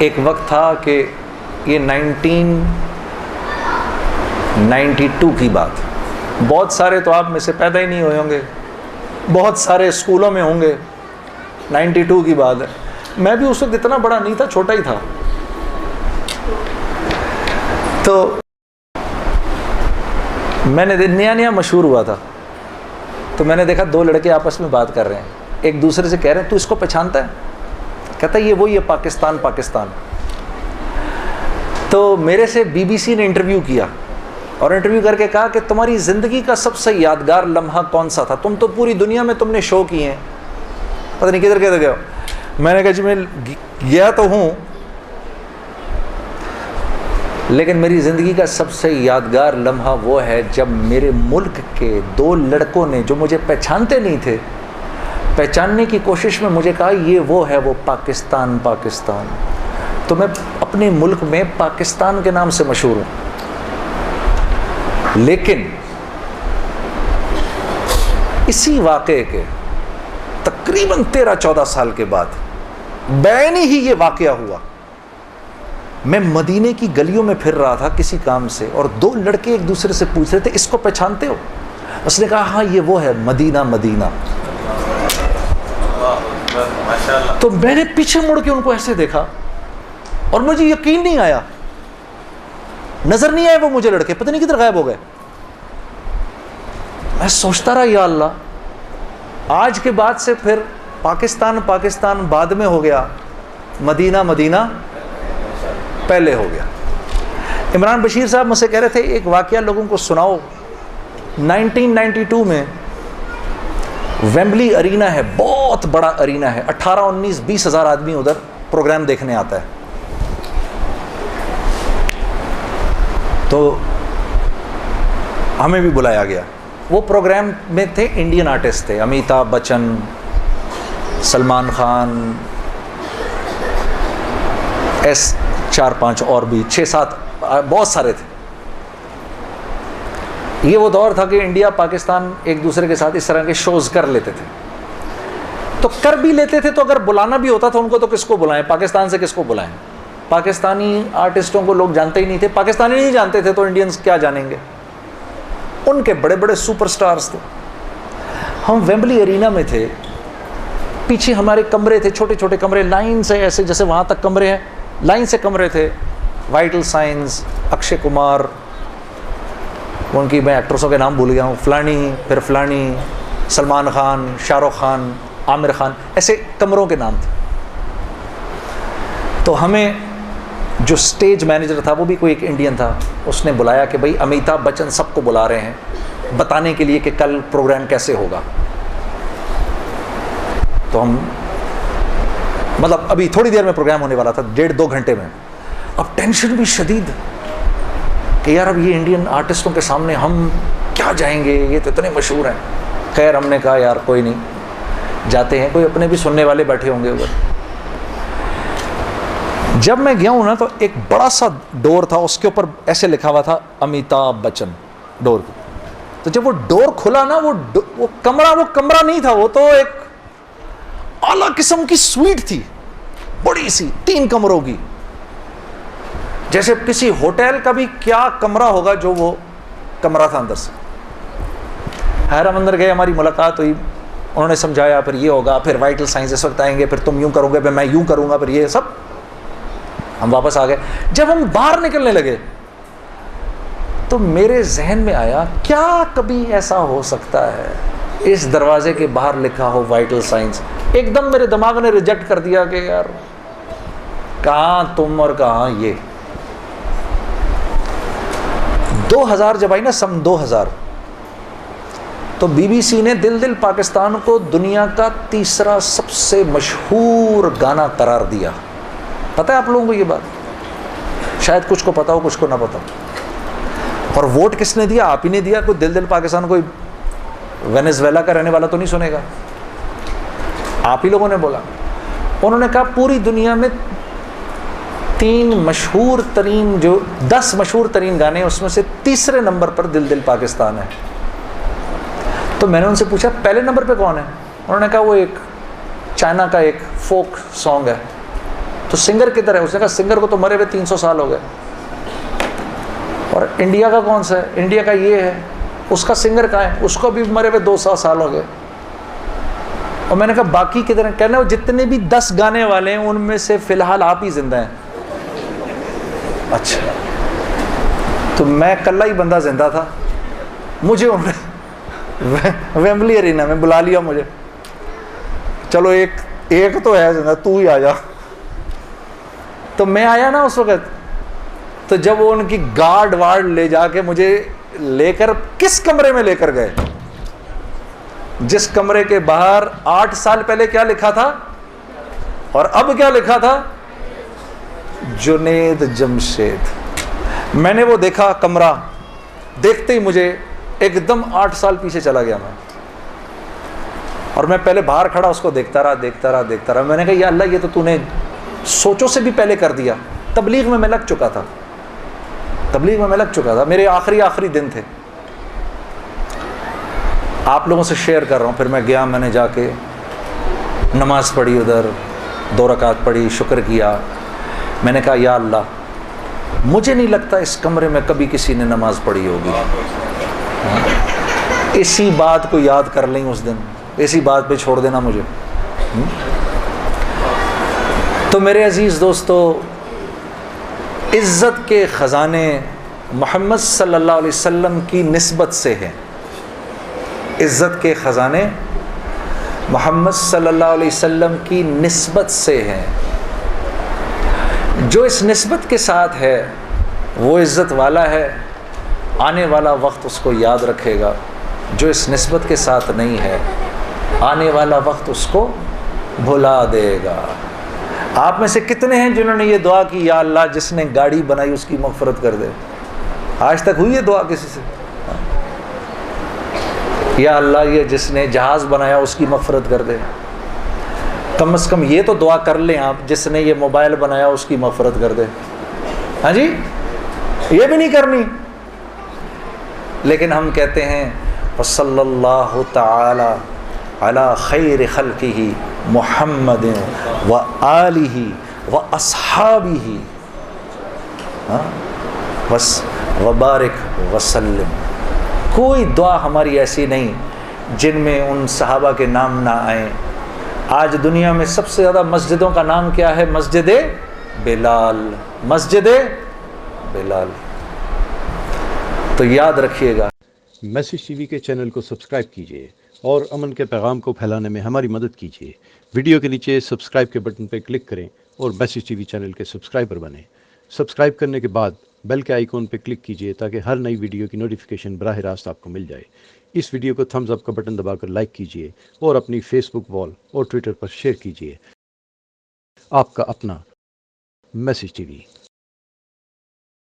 एक वक्त था कि ये 1992 की बात, बहुत सारे तो आप में से पैदा ही नहीं हुए होंगे, बहुत सारे स्कूलों में होंगे। 92 की बात है, मैं भी उस वक्त इतना बड़ा नहीं था, छोटा ही था। तो मैंने नया नया मशहूर हुआ था, तो मैंने देखा दो लड़के आपस में बात कर रहे हैं, एक दूसरे से कह रहे हैं तू इसको पहचानता है? कहता है ये वही है, पाकिस्तान पाकिस्तान। तो मेरे से बीबीसी ने इंटरव्यू किया और इंटरव्यू करके कहा कि तुम्हारी ज़िंदगी का सबसे यादगार लम्हा कौन सा था? तुम तो पूरी दुनिया में तुमने शो किए हैं, पता नहीं किधर किधर गए। मैंने कहा जी मैं गया तो हूँ, लेकिन मेरी ज़िंदगी का सबसे यादगार लम्हा वो है जब मेरे मुल्क के दो लड़कों ने, जो मुझे पहचानते नहीं थे, पहचानने की कोशिश में मुझे कहा ये वो है, वो पाकिस्तान पाकिस्तान। तो मैं अपने मुल्क में पाकिस्तान के नाम से मशहूर हूँ। लेकिन इसी वाक़े के तकरीबन 13-14 साल के बाद बैनी ही ये वाक़या हुआ। मैं मदीने की गलियों में फिर रहा था किसी काम से, और दो लड़के एक दूसरे से पूछ रहे थे इसको पहचानते हो? उसने कहा हाँ ये वो है, मदीना मदीना। तो मैंने पीछे मुड़ के उनको ऐसे देखा और मुझे यकीन नहीं आया, नजर नहीं आए वो मुझे लड़के, पता नहीं किधर गायब हो गए। मैं सोचता रहा या अल्लाह, आज के बाद से फिर पाकिस्तान पाकिस्तान बाद में हो गया, मदीना मदीना पहले हो गया। इमरान बशीर साहब मुझसे कह रहे थे एक वाकया लोगों को सुनाओ। 1992 में वेम्बली अरीना है, बहुत बड़ा अरीना है, 18-19-20 हज़ार आदमी उधर प्रोग्राम देखने आता है। तो हमें भी बुलाया गया। वो प्रोग्राम में थे इंडियन आर्टिस्ट थे, अमिताभ बच्चन, सलमान खान, 4-5 और भी 6-7 बहुत सारे थे। ये वो दौर था कि इंडिया पाकिस्तान एक दूसरे के साथ इस तरह के शोज कर लेते थे। तो कर भी लेते थे, तो अगर बुलाना भी होता था उनको तो किसको बुलाएं, पाकिस्तान से किसको बुलाएं? पाकिस्तानी आर्टिस्टों को लोग जानते ही नहीं थे, पाकिस्तानी नहीं जानते थे तो इंडियंस क्या जानेंगे? उनके बड़े बड़े सुपरस्टार्स थे। हम वेम्बली अरीना में थे, पीछे हमारे कमरे थे, छोटे छोटे कमरे, लाइन से, ऐसे जैसे वहाँ तक कमरे हैं, लाइन से कमरे थे। वाइटल साइंस, अक्षय कुमार, उनकी मैं एक्ट्रेसों के नाम भूल गया हूँ, फलानी, फिर फलानी, सलमान खान, शाहरुख खान, आमिर खान, ऐसे कमरों के नाम थे। तो हमें जो स्टेज मैनेजर था वो भी कोई एक इंडियन था, उसने बुलाया कि भाई अमिताभ बच्चन सबको बुला रहे हैं बताने के लिए कि कल प्रोग्राम कैसे होगा। तो हम, मतलब अभी थोड़ी देर में प्रोग्राम होने वाला था, 1.5-2 घंटे में। अब टेंशन भी शदीद कि यार अब ये इंडियन आर्टिस्टों के सामने हम क्या जाएंगे, ये तो इतने मशहूर हैं। खैर हमने कहा यार कोई नहीं, जाते हैं, कोई अपने भी सुनने वाले बैठे होंगे उधर। जब मैं गया हूँ ना तो एक बड़ा सा डोर था, उसके ऊपर ऐसे लिखा हुआ था अमिताभ बच्चन डोर। तो जब वो डोर खुला ना, वो कमरा नहीं था, वो तो एक आला किस्म की स्वीट थी, बड़ी सी, 3 कमरों की, जैसे किसी होटल का भी क्या कमरा होगा, जो वो कमरा था अंदर से। हैराम अंदर गए, हमारी मुलाकात हुई, उन्होंने समझाया फिर ये होगा, फिर वाइटल साइंस इस वक्त आएंगे, फिर तुम यूं करोगे, फिर मैं यूं करूंगा, फिर ये सब। हम वापस आ गए। जब हम बाहर निकलने लगे तो मेरे जहन में आया, क्या कभी ऐसा हो सकता है इस दरवाजे के बाहर लिखा हो वाइटल साइंस? एकदम मेरे दिमाग ने रिजेक्ट कर दिया कि यार कहाँ तुम और कहाँ ये। 2000 जब आई ना, सन 2000, तो बीबीसी ने दिल दिल पाकिस्तान को दुनिया का 3रा सबसे मशहूर गाना करार दिया। पता है आप लोगों को ये बात? शायद कुछ को पता हो, कुछ को ना पता हो। और वोट किसने दिया? आप ही ने दिया। कोई दिल दिल पाकिस्तान कोई वेनेजुएला का रहने वाला तो नहीं सुनेगा, आप ही लोगों ने बोला। उन्होंने कहा पूरी दुनिया में 10 मशहूर तरीन गाने, उसमें से 3रे नंबर पर दिल दिल पाकिस्तान है। तो मैंने उनसे पूछा पहले नंबर पे कौन है? उन्होंने कहा वो एक चाइना का एक फोक सॉन्ग है। तो सिंगर किधर है? उसने कहा सिंगर को तो मरे हुए 300 साल हो गए। और इंडिया का कौन सा है? इंडिया का ये है। उसका सिंगर कहाँ है? उसको भी मरे हुए 200 साल हो गए। और मैंने कहा बाकी किधर हैं? कहना वो जितने भी 10 गाने वाले हैं उनमें से फिलहाल आप ही जिंदा हैं। अच्छा, तो मैं कल्ला ही बंदा जिंदा था। मुझे उन्होंने वेम्बली एरिना में बुला लिया मुझे, चलो एक तो है जिंदा, तू ही आ जा। तो मैं आया ना उस वक्त, तो जब वो उनकी गार्ड वार्ड ले जाके मुझे लेकर किस कमरे में लेकर गए, जिस कमरे के बाहर 8 साल पहले क्या लिखा था और अब क्या लिखा था, जुनेद जमशेद। मैंने वो देखा कमरा, देखते ही मुझे एकदम 8 साल पीछे चला गया मैं। और मैं पहले बाहर खड़ा उसको देखता रहा। मैंने कहा या अल्लाह, ये तो तूने सोचों से भी पहले कर दिया। तबलीग में मैं लग चुका था, मेरे आखिरी दिन थे। आप लोगों से शेयर कर रहा हूँ। फिर मैं गया, मैंने जाके नमाज पढ़ी, उधर 2 रकात पढ़ी, शुक्र किया। मैंने कहा या अल्लाह, मुझे नहीं लगता इस कमरे में कभी किसी ने नमाज पढ़ी होगी। इसी बात को याद कर लें उस दिन, इसी बात पे छोड़ देना मुझे। तो मेरे अजीज़ दोस्तों, इज़्ज़त के ख़ज़ाने मोहम्मद सल्लल्लाहु अलैहि वसल्लम की निस्बत से हैं। इज़्ज़त के ख़ज़ाने मोहम्मद सल्लल्लाहु अलैहि वसल्लम की निस्बत से हैं। जो इस निस्बत के साथ है वो इज़्ज़त वाला है, आने वाला वक्त उसको याद रखेगा। जो इस निस्बत के साथ नहीं है, आने वाला वक्त उसको भुला देगा। आप में से कितने हैं जिन्होंने ये दुआ की, या अल्लाह जिसने गाड़ी बनाई उसकी मग़फ़िरत कर दे? आज तक हुई है दुआ किसी से? या अल्लाह ये जिसने जहाज़ बनाया उसकी मग़फ़िरत कर दे। कम से कम ये तो दुआ कर लें आप, जिसने ये मोबाइल बनाया उसकी मग़फ़िरत कर दे। हाँ जी, ये भी नहीं करनी। लेकिन हम कहते हैं वसल्लल्लाहु ताला अला खैर खल्क़िही मुहम्मदिन व आलिही व अस्हाबिही, बस वबारिक वसल्लम। कोई दुआ हमारी ऐसी नहीं जिनमें उन सहाबा के नाम ना आए। आज दुनिया में सबसे ज़्यादा मस्जिदों का नाम क्या है? मस्जिद बिलाल, मस्जिद बिलाल। तो याद रखिएगा। मैसेज टीवी के चैनल को सब्सक्राइब कीजिए और अमन के पैगाम को फैलाने में हमारी मदद कीजिए। वीडियो के नीचे सब्सक्राइब के बटन पर क्लिक करें और मैसेज टीवी चैनल के सब्सक्राइबर बनें। सब्सक्राइब करने के बाद बेल के आइकॉन पर क्लिक कीजिए ताकि हर नई वीडियो की नोटिफिकेशन बराह रास्त आपको मिल जाए। इस वीडियो को थम्स अप का बटन दबाकर लाइक कीजिए और अपनी फेसबुक वॉल और ट्विटर पर शेयर कीजिए। आपका अपना मैसेज टीवी।